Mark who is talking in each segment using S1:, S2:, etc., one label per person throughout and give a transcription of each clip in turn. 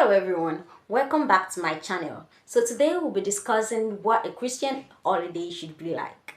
S1: Hello everyone, welcome back to my channel. So today we'll be discussing what a Christian holiday should be like.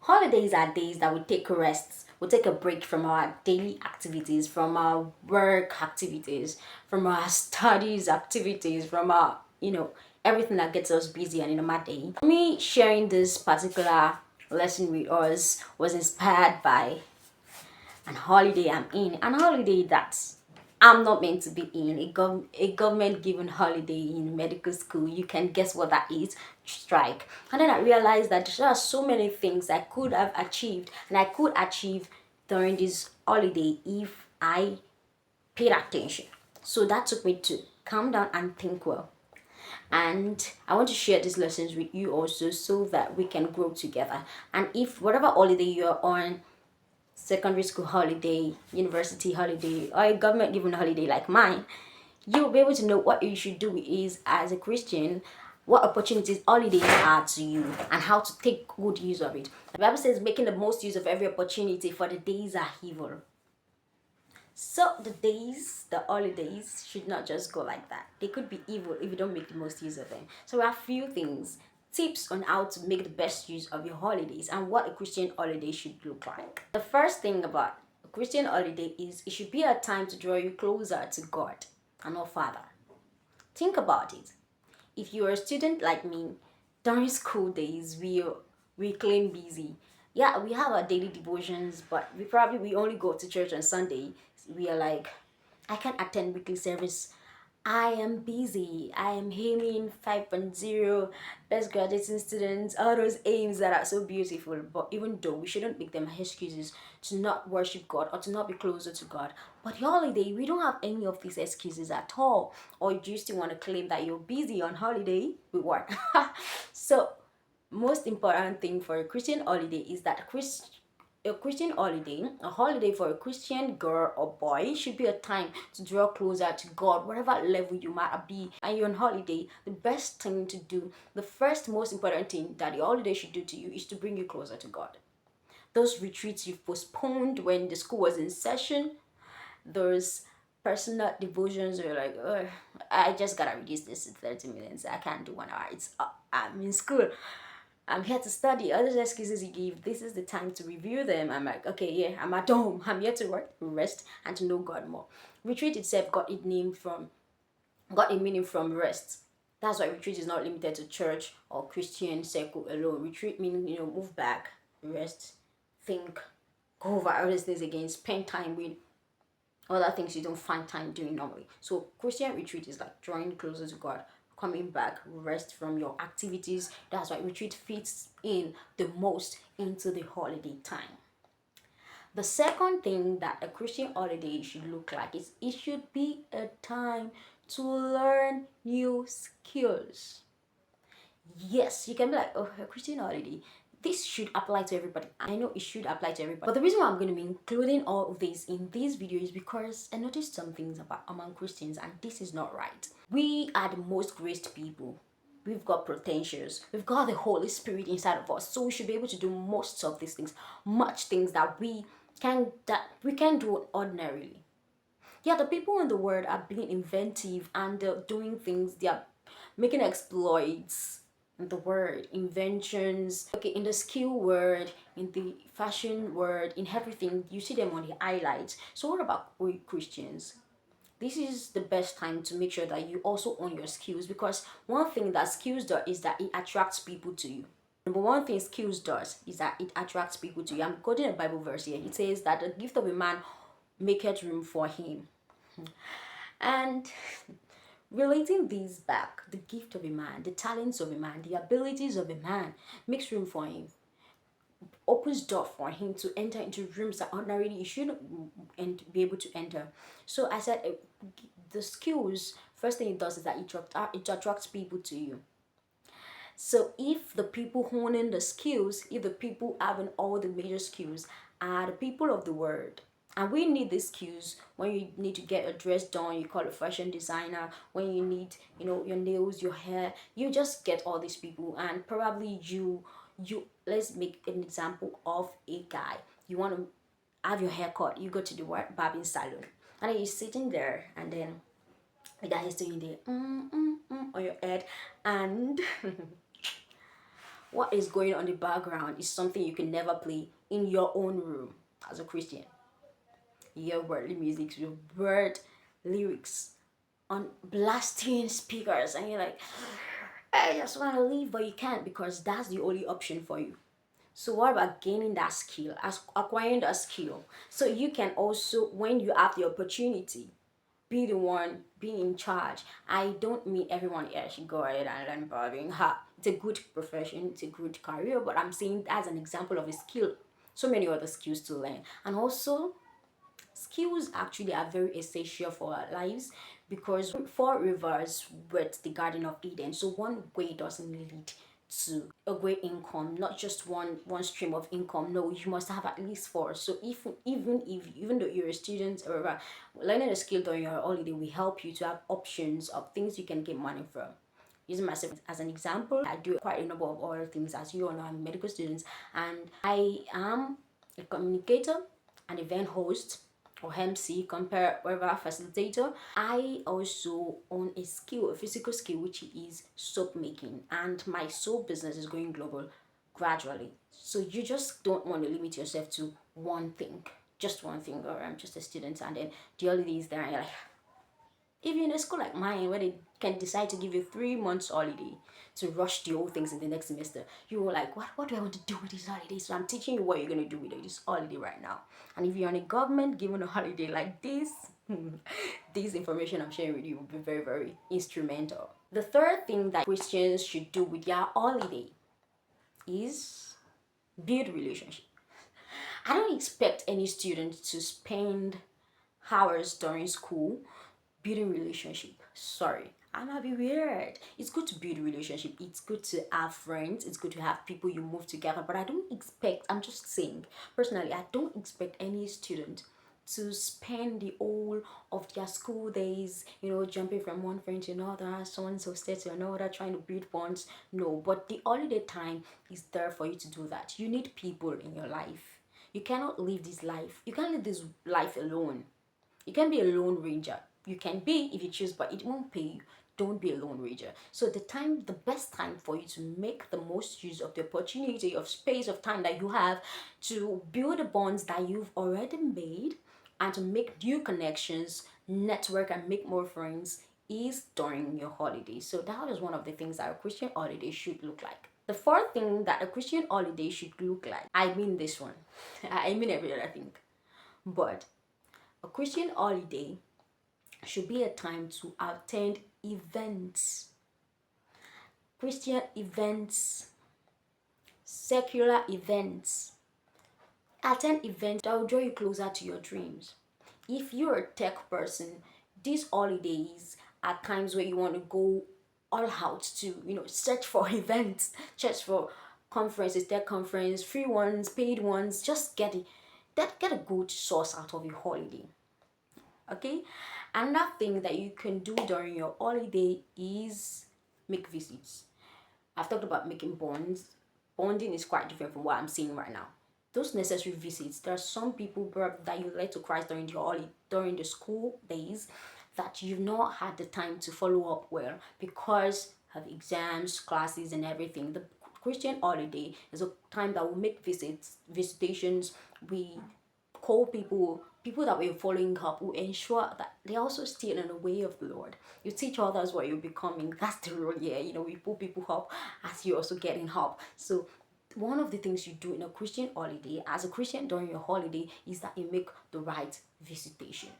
S1: Holidays are days that we take rest, we take a break from our daily activities, from our work activities, from our studies activities, from our, everything that gets us busy and in a mad day. Me sharing this particular lesson with us was inspired by an holiday I'm in, an holiday that I'm not meant to be in, a government given holiday in medical school. You can guess what that is, strike. And then I realized that there are so many things I could have achieved and I could achieve during this holiday if I paid attention. So that took me to calm down and think well. And I want to share these lessons with you also so that we can grow together. And if whatever holiday you're on, secondary school holiday, university holiday, or a government given holiday like mine, you'll be able to know what you should do is as a Christian, what opportunities holidays are to you and how to take good use of it. The Bible says making the most use of every opportunity for the days are evil. So the holidays should not just go like that. They could be evil if you don't make the most use of them. So we have few things, tips on how to make the best use of your holidays and what a Christian holiday should look like. The first thing about a Christian holiday is it should be a time to draw you closer to God and our Father. Think about it. If you're a student like me, during school days we claim busy. Yeah, we have our daily devotions, but we only go to church on Sunday. We are like, I can't attend weekly service. I am busy. I am aiming 5.0, best graduating students, all those aims that are so beautiful. But even though we shouldn't make them excuses to not worship God or to not be closer to God. But holiday, we don't have any of these excuses at all. Or do you still want to claim that you're busy on holiday with work? So, most important thing for a Christian holiday is that a Christian holiday, a holiday for a Christian girl or boy should be a time to draw closer to God, whatever level you might be. And you're on holiday, the best thing to do, the first most important thing that the holiday should do to you is to bring you closer to God. Those retreats you've postponed when the school was in session, those personal devotions where you're like, oh, I just gotta reduce this to 30 minutes. I can't do 1 hour. I'm in school. I'm here to study. All those excuses you give, this is the time to review them. I'm like, okay, yeah, I'm at home. I'm here to work, rest, and to know God more. Retreat itself got a meaning from rest. That's why retreat is not limited to church or Christian circle alone. Retreat meaning, move back, rest, think, go over all these things again, spend time with other things you don't find time doing normally. So Christian retreat is like drawing closer to God, coming back, rest from your activities. That's why retreat fits in the most into the holiday time. The second thing that a Christian holiday should look like is it should be a time to learn new skills. Yes, you can be like, oh, a Christian holiday. This should apply to everybody. I know it should apply to everybody. But the reason why I'm going to be including all of this in this video is because I noticed some things about among Christians, and this is not right. We are the most graced people. We've got potentials. We've got the Holy Spirit inside of us. So we should be able to do most of these things, much things that we can do ordinarily. Yeah, the people in the world are being inventive and they're doing things, they're making exploits in the word, inventions, okay, in the skill word, in the fashion word, in everything, you see them on the highlights. So what about we Christians? This is the best time to make sure that you also own your skills, because one thing that skills do is that it attracts people to you. Number one thing skills does is that it attracts people to you. I'm quoting a Bible verse here. It says that the gift of a man maketh room for him. And relating these back, the gift of a man, the talents of a man, the abilities of a man makes room for him, opens door for him to enter into rooms that ordinarily he shouldn't and be able to enter. So I said the skills, first thing it does is that it attracts people to you. So if the people honing the skills, if the people having all the major skills are the people of the word, and we need these skills when you need to get a dress done, you call a fashion designer, when you need, your nails, your hair, you just get all these people, and probably you let's make an example of a guy. You want to have your hair cut, you go to the barbing salon, and then you're sitting there, and then the guy is doing the on your head, and what is going on in the background is something you can never play in your own room as a Christian. You hear worldly music, your word lyrics on blasting speakers, and you're like, I just want to leave, but you can't because that's the only option for you. So what about gaining that skill, as acquiring that skill, so you can also, when you have the opportunity, be the one, be in charge. I don't mean everyone here should go ahead and learn barbering. Ha, it's a good profession, it's a good career, but I'm saying as an example of a skill. So many other skills to learn, and also skills actually are very essential for our lives, because four rivers with the Garden of Eden. So one way doesn't lead to a great income, not just one stream of income. No, you must have at least four. So if even though you're a student or whatever, learning a skill during your holiday will help you to have options of things you can get money from. Using myself as an example, I do quite a number of other things. As you all know, I'm a medical student, and I am a communicator, an event host, or MC, compare whatever, facilitator. I also own a skill, a physical skill, which is soap making, and my soap business is going global gradually. So you just don't want to limit yourself to one thing, just one thing, or I'm just a student, and then the holiday is there, and you're like, if you're in a school like mine where they can decide to give you 3 months holiday to rush the whole things in the next semester, you were like, what do I want to do with this holiday? So I'm teaching you what you're going to do with this holiday right now. And if you're on a government given a holiday like this, this information I'm sharing with you will be very, very instrumental. The third thing that Christians should do with their holiday is build relationship. I don't expect any student to spend hours during school building relationship. Sorry, I might be weird. It's good to build relationship. It's good to have friends. It's good to have people you move together. But I don't expect, I'm just saying, personally, I don't expect any student to spend the whole of their school days, jumping from one friend to another, someone's hosted to another, trying to build bonds. No, but the holiday time is there for you to do that. You need people in your life. You cannot live this life. You can't live this life alone. You can be a lone ranger. You can be if you choose, but it won't pay you. Don't be a lone ranger. So the best time for you to make the most use of the opportunity of space of time that you have to build the bonds that you've already made and to make new connections, network and make more friends is during your holiday. So that is one of the things that a Christian holiday should look like. The fourth thing that a Christian holiday should look like, I mean this one. I mean every other thing. But a Christian holiday should be a time to attend events, Christian events, secular events. Attend events that will draw you closer to your dreams. If you're a tech person, these holidays are times where you want to go all out to, search for events, search for conferences, tech conference, free ones, paid ones. Just get a good source out of your holiday. Okay, another thing that you can do during your holiday is make visits. I've talked about making bonds. Bonding is quite different from what I'm seeing right now. Those necessary visits, there are some people that you led to Christ during the holiday, during the school days, that you've not had the time to follow up well because of exams, classes and everything. The Christian holiday is a time that we make visitations. We call people that we're following up, who ensure that they also still in the way of the Lord. You teach others what you're becoming. That's the rule. Yeah, we pull people up as you're also getting help. So one of the things you do in a Christian holiday, as a Christian during your holiday, is that you make the right visitation.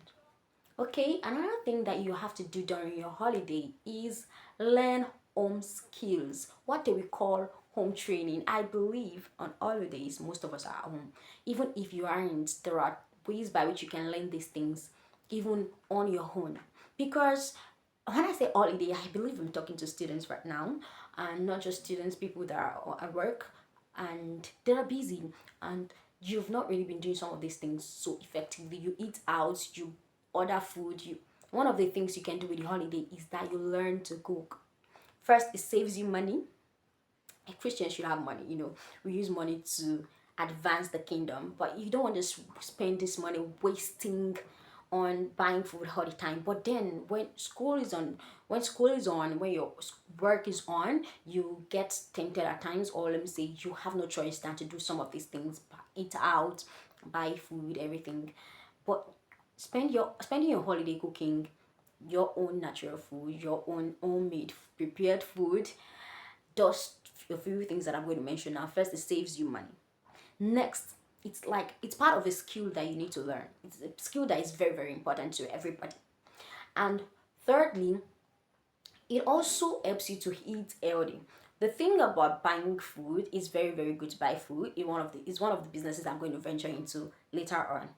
S1: Okay, another thing that you have to do during your holiday is learn home skills, what they will call home training. I believe on holidays, most of us are at home. Even if you aren't, there are ways by which you can learn these things even on your own. Because when I say holiday, I believe I'm talking to students right now, and not just students, people that are at work and they are busy, and you've not really been doing some of these things so effectively. You eat out, you order food. You One of the things you can do with the holiday is that you learn to cook. First, it saves you money. A Christian should have money. We use money to advance the kingdom, but you don't want to spend this money wasting on buying food all the time. But then when your work is on, you get tempted at times, or let me say, you have no choice than to do some of these things, eat out, buy food, everything. But spending your holiday cooking your own natural food, your own homemade prepared food, does a few things that I'm going to mention now. First, it saves you money. Next, it's part of a skill that you need to learn. It's a skill that is very, very important to everybody. And thirdly, it also helps you to eat healthy. The thing about buying food is very, very good to buy food. It's one of the businesses I'm going to venture into later on,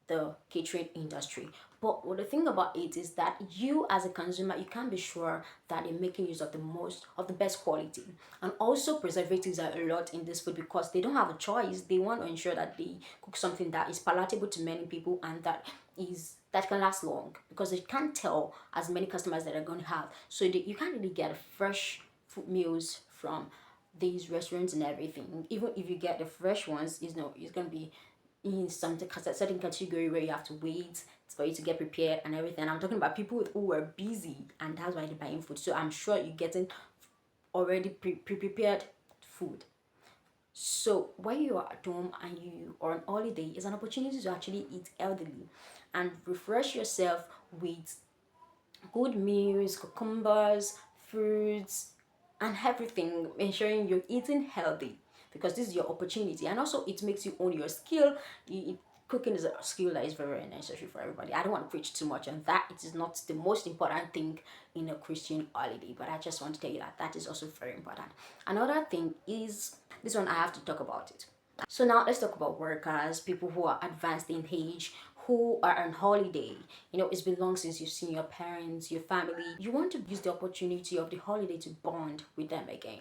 S1: the catering industry. But the thing about it is that you as a consumer, you can't be sure that they're making use of the best quality. And also preservatives are a lot in this food because they don't have a choice. They want to ensure that they cook something that is palatable to many people and that can last long, because they can't tell as many customers that are going to have. So you can't really get fresh food meals from these restaurants and everything. Even if you get the fresh ones, it's going to be in some certain category where you have to wait for you to get prepared and everything. I'm talking about people who are busy, and that's why they're buying food. So I'm sure you're getting already prepared food. So when you are at home and you are on holiday, it's an opportunity to actually eat healthily and refresh yourself with good meals, cucumbers, fruits, and everything, ensuring you're eating healthy, because this is your opportunity. And also, it makes you own your skill. Cooking is a skill that is very, very necessary for everybody. I don't want to preach too much on that. It is not the most important thing in a Christian holiday, but I just want to tell you that that is also very important. Another thing is this one, I have to talk about it. So now let's talk about workers, people who are advanced in age, who are on holiday. It's been long since you've seen your parents, your family. You want to use the opportunity of the holiday to bond with them again.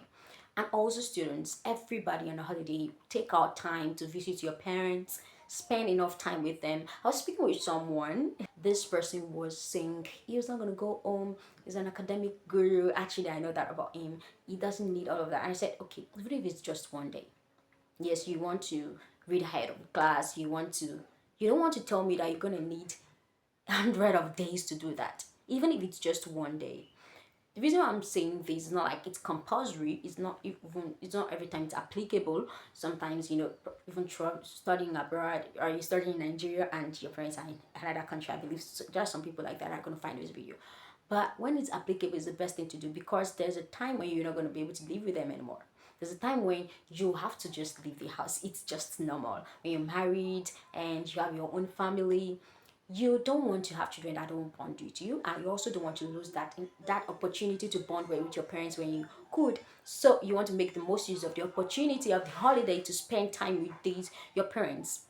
S1: And also students, everybody on a holiday, take out time to visit your parents, spend enough time with them. I was speaking with someone. This person was saying he was not going to go home. He's an academic guru. Actually, I know that about him. He doesn't need all of that. And I said, okay, even if it's just one day. Yes, you want to read ahead of class. You don't want to tell me that you're going to need 100 of days to do that, even if it's just one day. The reason why I'm saying this is not like it's compulsory. It's not every time it's applicable. Sometimes, even studying abroad, or you studying in Nigeria and your parents are in another country. I believe there are some people like that are going to find this video. But when it's applicable, it's the best thing to do, because there's a time when you're not going to be able to live with them anymore. There's a time when you have to just leave the house. It's just normal. When you're married and you have your own family, you don't want to have children that don't bond with you, and you also don't want to lose that opportunity to bond with your parents when you could. So you want to make the most use of the opportunity of the holiday to spend time with your parents.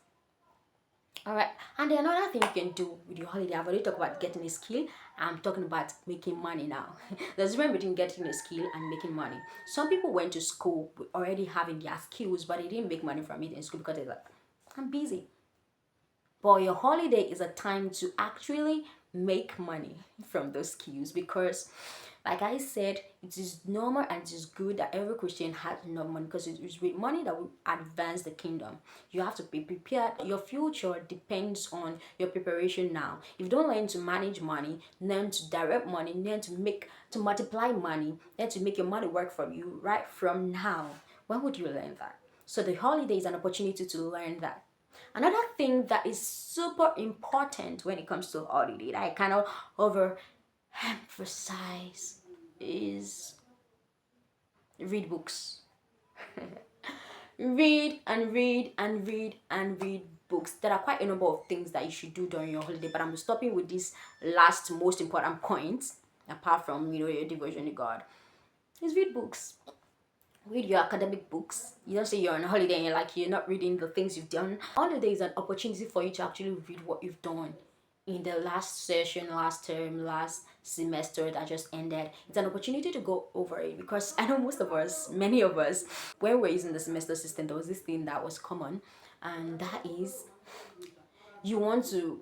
S1: All right, and then another thing you can do with your holiday, I've already talked about getting a skill. I'm talking about making money now. There's a difference between getting a skill and making money. Some people went to school already having their skills, but they didn't make money from it in school because they're like, I'm busy. But your holiday is a time to actually make money from those skills, because like I said, it is normal and it is good that every Christian has enough money, because it is with money that will advance the kingdom. You have to be prepared. Your future depends on your preparation now. If you don't learn to manage money, learn to direct money, learn to multiply money, learn to make your money work for you right from now, when would you learn that? So the holiday is an opportunity to learn that. Another thing that is super important when it comes to holiday that I cannot overemphasize is read books. Read and read and read and read books. There are quite a number of things that you should do during your holiday, but I'm stopping with this last most important point, apart from your devotion to God, is read books. Read your academic books. You don't say you're on holiday and you're not reading the things you've done. Holiday is an opportunity for you to actually read what you've done in the last session, last term, last semester that just ended. It's an opportunity to go over it, because I know many of us, when we're using the semester system, there was this thing that was common, and that is you want to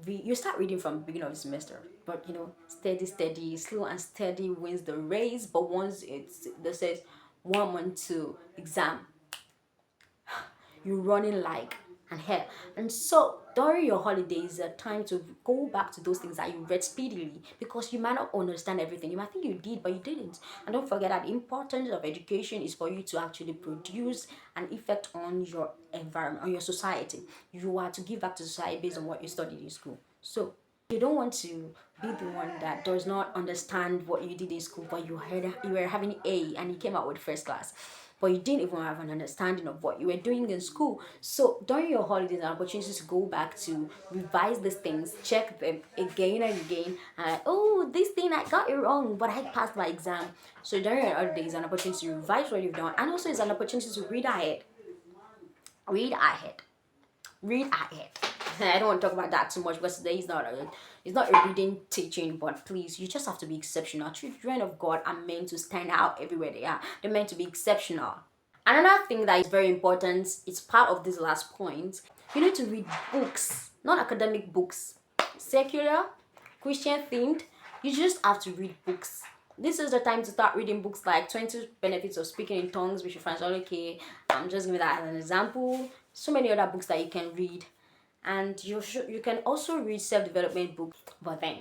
S1: you start reading from the beginning of the semester, but steady, slow and steady wins the race. But once they says 1 month to exam, you're running like and hell. And so during your holidays, a time to go back to those things that you read speedily, because you might not understand everything. You might think you did, but you didn't. And don't forget that the importance of education is for you to actually produce an effect on your environment, on your society. You are to give back to society based on what you studied in school. So you don't want to be the one that does not understand what you did in school, but you were having A and you came out with first class, but you didn't even have an understanding of what you were doing in school. So during your holidays, an opportunity to go back to revise these things, check them again and again. And oh, this thing I got it wrong, but I passed my exam. So during your holidays, an opportunity to revise what you've done, and also it's an opportunity to read ahead. Read ahead. Read ahead. I don't want to talk about that too much because today is not it's not a reading teaching, but please, you just have to be exceptional. Children of God are meant to stand out everywhere they are. They're meant to be exceptional. Another thing that is very important, it's part of this last point. You need to read books, not academic books, secular, Christian themed. You just have to read books. This is the time to start reading books like 20 Benefits of Speaking in Tongues, which you find okay. I'm just giving that as an example. So many other books that you can read, and you can also read self-development books. But then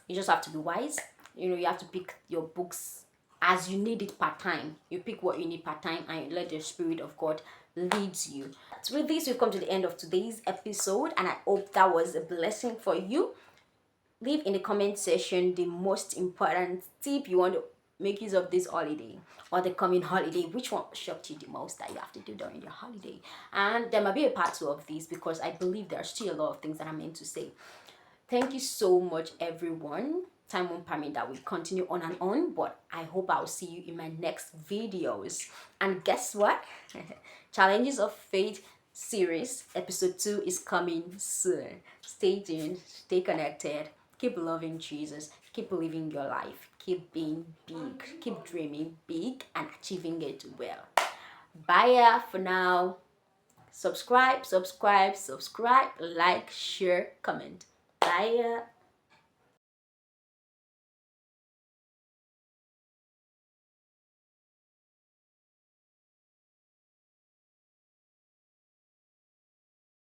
S1: you just have to be wise. You have to pick your books as you need it part time. You pick what you need part time and let the Spirit of God leads you. So with this, we've come to the end of today's episode, and I hope that was a blessing for you. Leave in the comment section the most important tip you want to make use of this holiday or the coming holiday. Which one shocked you the most that you have to do during your holiday? And there might be a part 2 of this, because I believe there are still a lot of things that I'm meant to say. Thank you so much, everyone. Time won't permit that we continue on and on, but I hope I'll see you in my next videos. And guess what? Challenges of Faith series episode 2 is coming soon. Stay tuned, stay connected, keep loving Jesus, keep living your life, keep being big, keep dreaming big and achieving it well. Bye for now. Subscribe, like, share, comment. Bye.